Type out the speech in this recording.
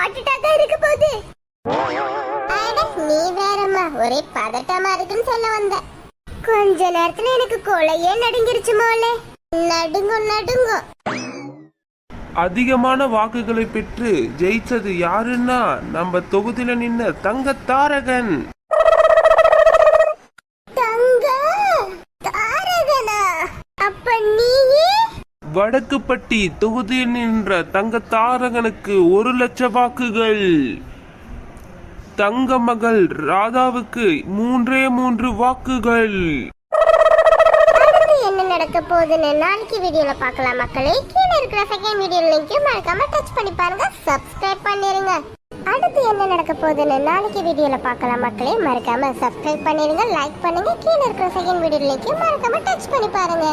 Heart அட்டாக்கா இருக்க போகுது. நீ வேறம்மா ஒரே பதட்டமா இருக்குன்னு சொல்ல வந்த. கொஞ்ச நேரத்துல எனக்கு கொலையே நடுங்கிருச்சு மோளே. நடுங்கும். அதிகமான வாக்குகளை பெற்று ஜெயிச்சது யாருன்னா நம்ம தொகுதியில நின்ன தங்க தாரகன். அப்ப நீயே வடக்குப்பட்டி தொகுதியில் நின்ற தங்க தாரகனுக்கு 1,00,000 வாக்குகள். தங்க மகள் ராதாவுக்கு 3 வாக்குகள். என்ன நடக்க போகுதுன்னு நாளைக்கு வீடியோல பார்க்கலாம் மக்களே. கீழே இருக்கிற செகண்ட் வீடியோ லிங்க்கையும் மறக்காம டச் பண்ணி பாருங்க, சப்ஸ்கிரைப் பண்ணிருங்க. அடுத்து என்ன நடக்க போகுதுன்னு நாளைக்கு வீடியோல பார்க்கலாம் மக்களே. மறக்காம சப்ஸ்கிரைப் பண்ணிருங்க, லைக் பண்ணுங்க. கீழே இருக்கிற செகண்ட் வீடியோ லிங்க்கையும் மறக்காம டச் பண்ணி பாருங்க.